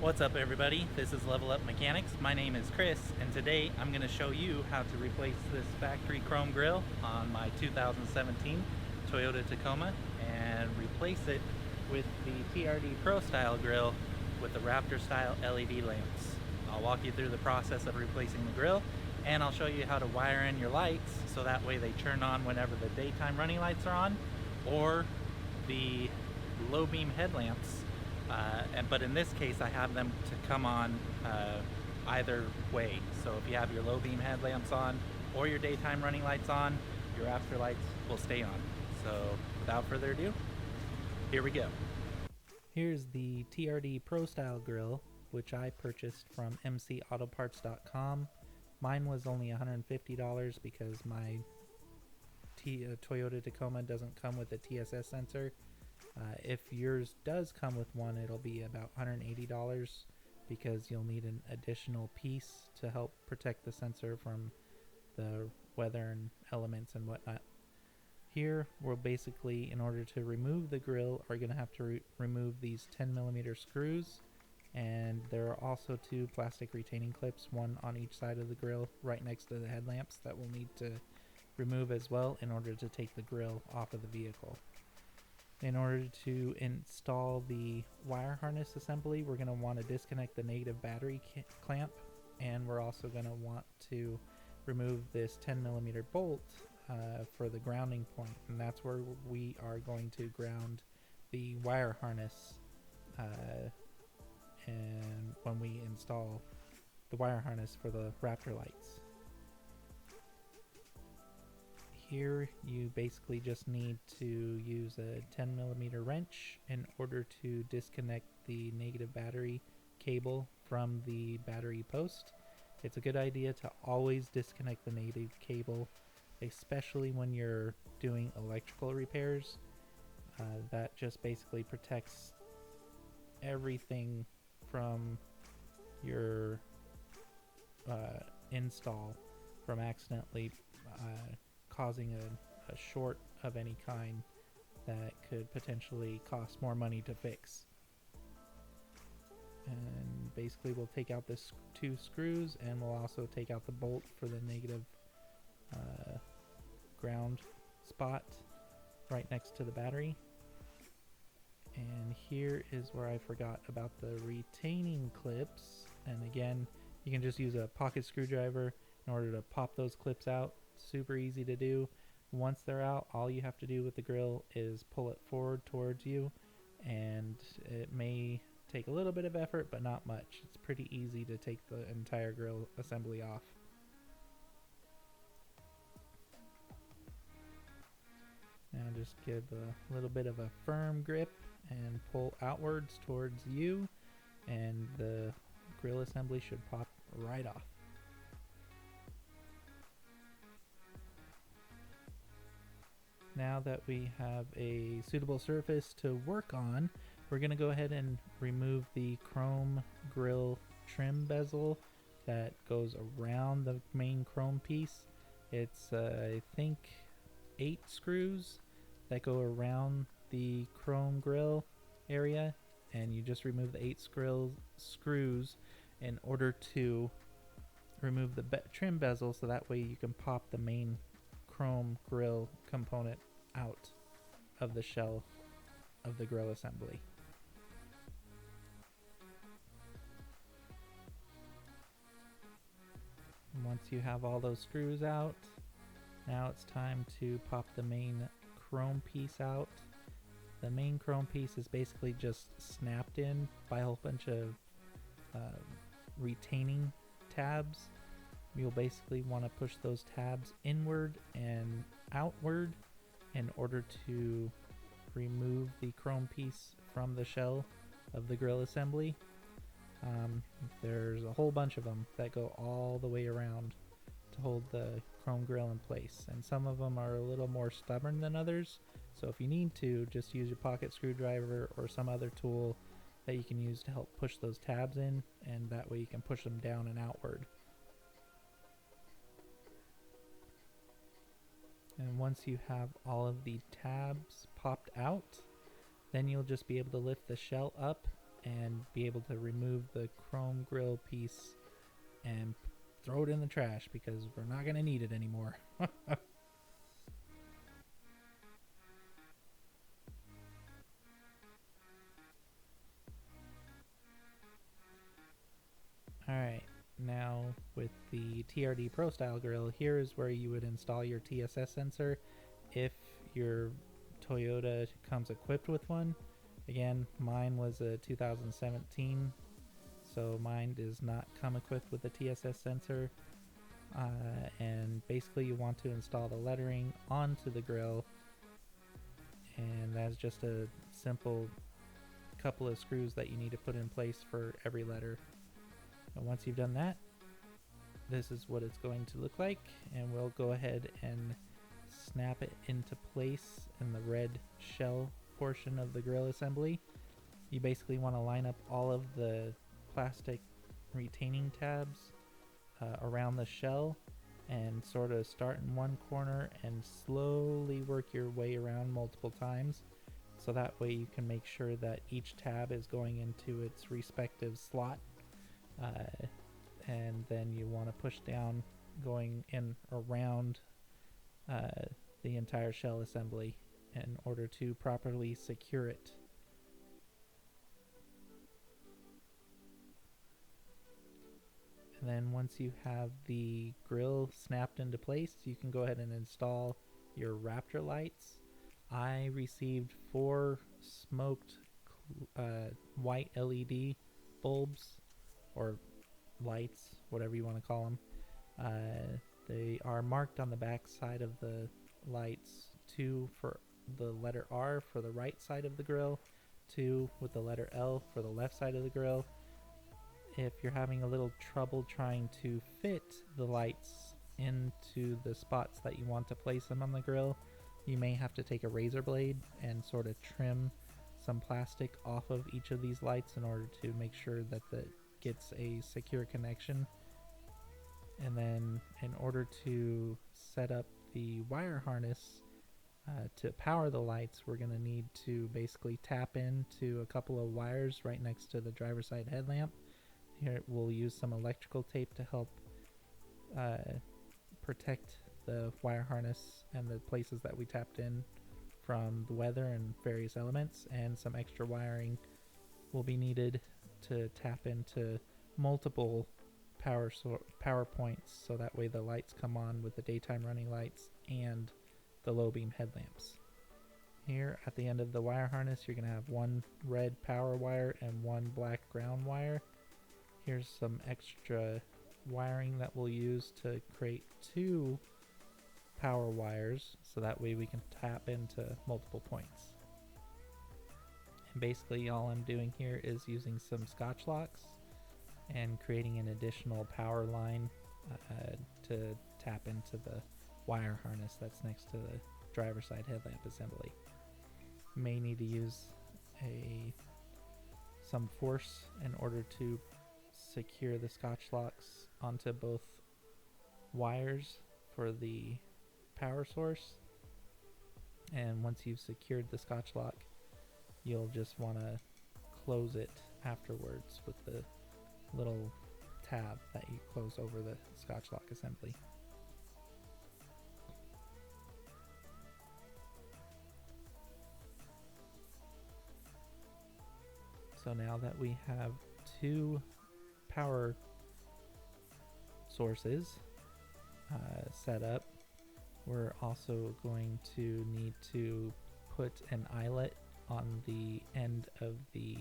What's up everybody, this is Level Up Mechanics. My name is Chris and today I'm going to show you how to replace this factory chrome grille on my 2017 Toyota Tacoma and replace it with the TRD Pro style grille with the raptor-style LED lamps. I'll walk you through the process of replacing the grille and I'll show you how to wire in your lights so that way they turn on whenever the daytime running lights are on or the low beam headlamps. But in this case I have them to come on either way. So if you have your low beam headlamps on or your daytime running lights on, your after lights will stay on. So without further ado, here we go. Here's the TRD Pro style grille, which I purchased from MCAutoParts.com. Mine was only $150 because my Toyota Tacoma doesn't come with a TSS sensor. If yours does come with one, it'll be about $180 because you'll need an additional piece to help protect the sensor from the weather and elements and whatnot. Here, we're basically, in order to remove the grille, are going to have to remove these 10mm screws, and there are also two plastic retaining clips, one on each side of the grille right next to the headlamps, that we'll need to remove as well in order to take the grille off of the vehicle. In order to install the wire harness assembly, we're going to want to disconnect the negative battery clamp, and we're also going to want to remove this 10mm bolt for the grounding point, and that's where we are going to ground the wire harness and when we install the wire harness for the Raptor lights. Here you basically just need to use a 10mm wrench in order to disconnect the negative battery cable from the battery post. It's a good idea to always disconnect the negative cable, especially when you're doing electrical repairs. That just basically protects everything from your install from accidentally causing a short of any kind that could potentially cost more money to fix. And basically we'll take out this two screws, and we'll also take out the bolt for the negative ground spot right next to the battery. And here is where I forgot about the retaining clips, and again you can just use a pocket screwdriver in order to pop those clips out. Super easy to do. Once they're out, all you have to do with the grill is pull it forward towards you, and it may take a little bit of effort but not much. It's pretty easy to take the entire grill assembly off. Now just give a little bit of a firm grip and pull outwards towards you, and the grill assembly should pop right off. Now that we have a suitable surface to work on, we're going to go ahead and remove the chrome grille trim bezel that goes around the main chrome piece. It's I think 8 screws that go around the chrome grille area, and you just remove the 8 screws in order to remove the trim bezel, so that way you can pop the main chrome grille component out of the shell of the grille assembly. And once you have all those screws out, now it's time to pop the main chrome piece out. The main chrome piece is basically just snapped in by a whole bunch of retaining tabs. You'll basically want to push those tabs inward and outward in order to remove the chrome piece from the shell of the grille assembly. There's a whole bunch of them that go all the way around to hold the chrome grille in place, and some of them are a little more stubborn than others, so if you need to, just use your pocket screwdriver or some other tool that you can use to help push those tabs in, and that way you can push them down and outward. And once you have all of the tabs popped out, then you'll just be able to lift the shell up and be able to remove the chrome grill piece and throw it in the trash because we're not going to need it anymore. Alright, now with the TRD Pro style grill, here is where you would install your TSS sensor if your Toyota comes equipped with one. Again, mine was a 2017, so mine does not come equipped with a TSS sensor. And basically you want to install the lettering onto the grill, and that's just a simple couple of screws that you need to put in place for every letter. And once you've done that, this is what it's going to look like, and we'll go ahead and snap it into place in the red shell portion of the grill assembly. You basically want to line up all of the plastic retaining tabs around the shell and sort of start in one corner and slowly work your way around multiple times, so that way you can make sure that each tab is going into its respective slot. And then you want to push down going in around the entire shell assembly in order to properly secure it. And then once you have the grill snapped into place, you can go ahead and install your Raptor lights. I received 4 smoked white LED bulbs, or lights, whatever you want to call them. They are marked on the back side of the lights, 2 for the letter R for the right side of the grill, 2 with the letter L for the left side of the grill. If you're having a little trouble trying to fit the lights into the spots that you want to place them on the grill, you may have to take a razor blade and sort of trim some plastic off of each of these lights in order to make sure that it gets a secure connection. And then in order to set up the wire harness to power the lights, we're going to need to basically tap into a couple of wires right next to the driver's side headlamp. Here we'll use some electrical tape to help protect the wire harness and the places that we tapped in from the weather and various elements, and some extra wiring will be needed to tap into multiple power points, so that way the lights come on with the daytime running lights and the low beam headlamps. Here at the end of the wire harness, you're going to have 1 red power wire and 1 black ground wire. Here's some extra wiring that we'll use to create 2 power wires, so that way we can tap into multiple points. And basically all I'm doing here is using some Scotch locks and creating an additional power line to tap into the wire harness that's next to the driver's side headlamp assembly. You may need to use some force in order to secure the Scotch locks onto both wires for the power source. And once you've secured the Scotch lock, you'll just want to close it afterwards with the little tab that you close over the Scotch lock assembly. So now that we have 2 power sources set up, we're also going to need to put an eyelet on the end of the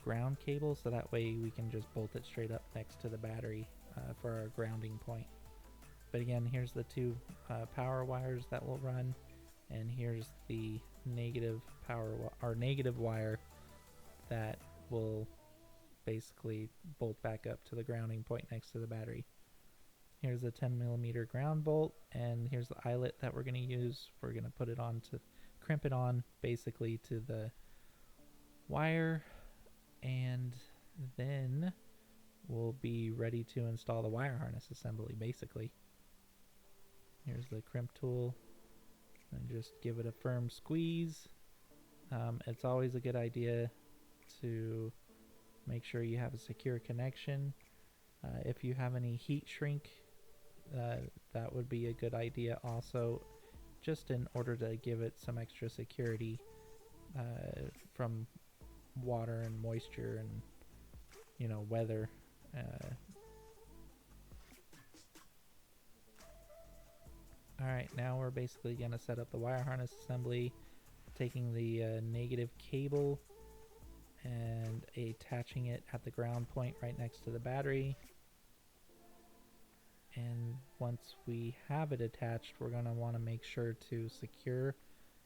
ground cable, so that way we can just bolt it straight up next to the battery for our grounding point. But again, here's the 2 power wires that will run, and here's the negative negative wire that will basically bolt back up to the grounding point next to the battery. Here's a 10mm ground bolt, and here's the eyelet that we're going to use. We're going to put it on to crimp it on basically to the wire, and then we'll be ready to install the wire harness assembly basically. Here's the crimp tool, and just give it a firm squeeze. It's always a good idea to make sure you have a secure connection. If you have any heat shrink, that would be a good idea also, just in order to give it some extra security from water and moisture and, you know, weather. Alright, now we're basically going to set up the wire harness assembly, taking the negative cable and attaching it at the ground point right next to the battery. And once we have it attached, we're going to want to make sure to secure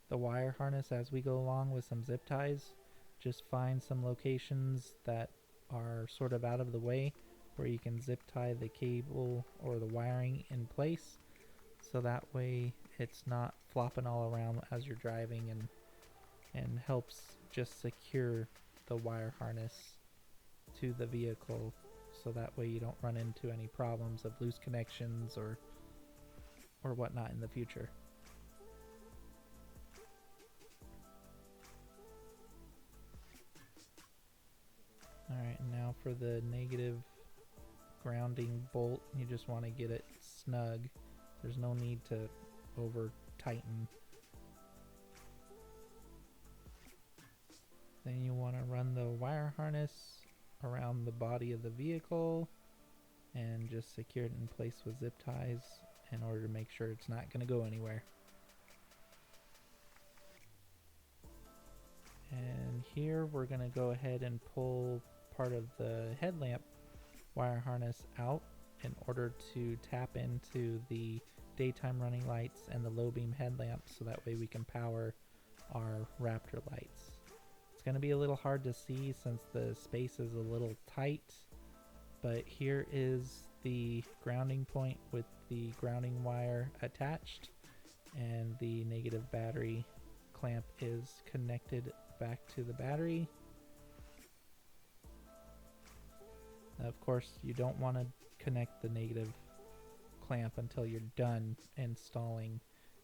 the wire harness as we go along with some zip ties. Just find some locations that are sort of out of the way where you can zip tie the cable or the wiring in place, so that way it's not flopping all around as you're driving, and helps just secure the wire harness to the vehicle, so that way you don't run into any problems of loose connections or whatnot in the future. Alright, now for the negative grounding bolt, you just want to get it snug. There's no need to over tighten. Then you want to run the wire harness around the body of the vehicle and just secure it in place with zip ties in order to make sure it's not going to go anywhere. And here we're going to go ahead and pull part of the headlamp wire harness out in order to tap into the daytime running lights and the low beam headlamps, so that way we can power our Raptor lights. It's going to be a little hard to see since the space is a little tight, but here is the grounding point with the grounding wire attached, and the negative battery clamp is connected back to the battery. Of course, you don't want to connect the negative clamp until you're done installing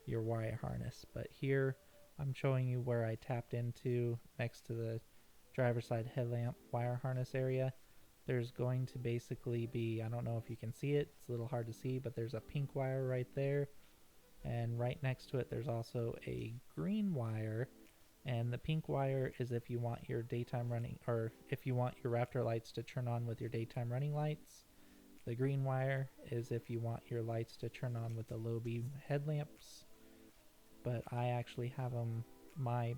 your wire harness, but here I'm showing you where I tapped into next to the driver's side headlamp wire harness area. There's going to basically be, I don't know if you can see it, it's a little hard to see, but there's a pink wire right there, and right next to it there's also a green wire. And the pink wire is if you want your daytime running, or if you want your Raptor lights to turn on with your daytime running lights. The green wire is if you want your lights to turn on with the low beam headlamps. But I actually have my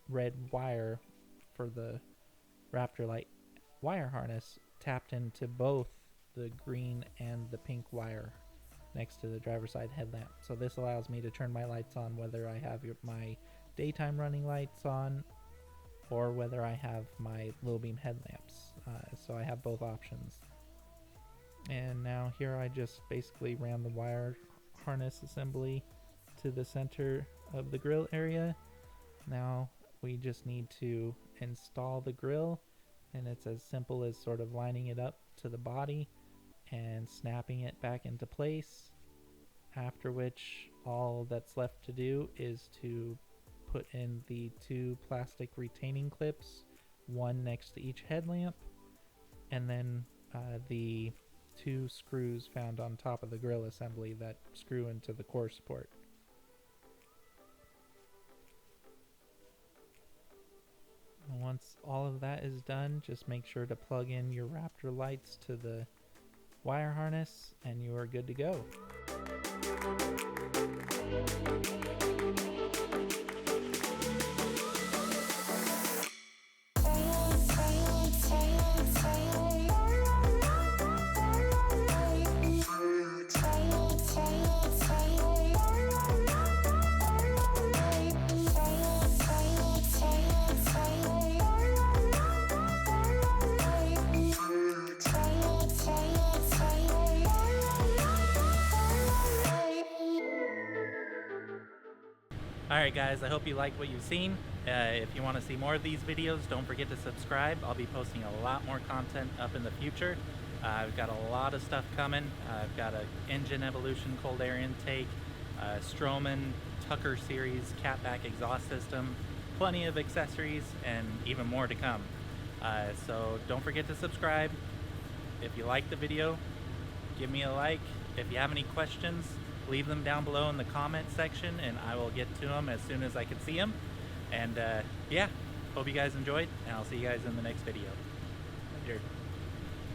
red wire for the Raptor light wire harness tapped into both the green and the pink wire next to the driver's side headlamp. So this allows me to turn my lights on whether I have my daytime running lights on or whether I have my low beam headlamps. So I have both options. And now here I just basically ran the wire harness assembly to the center of the grill area. Now we just need to install the grill, and it's as simple as sort of lining it up to the body and snapping it back into place, after which all that's left to do is to put in the two plastic retaining clips, one next to each headlamp, and then the two screws found on top of the grill assembly that screw into the core support. And once all of that is done, just make sure to plug in your Raptor lights to the wire harness and you are good to go. Alright guys, I hope you like what you've seen. If you want to see more of these videos, don't forget to subscribe. I'll be posting a lot more content up in the future. I've got a lot of stuff coming. I've got an engine evolution cold air intake, Stroman Tucker series catback exhaust system, plenty of accessories and even more to come. So don't forget to subscribe. If you like the video, give me a like. If you have any questions, leave them down below in the comment section and I will get to them as soon as I can see them. And yeah, hope you guys enjoyed, and I'll see you guys in the next video. Later.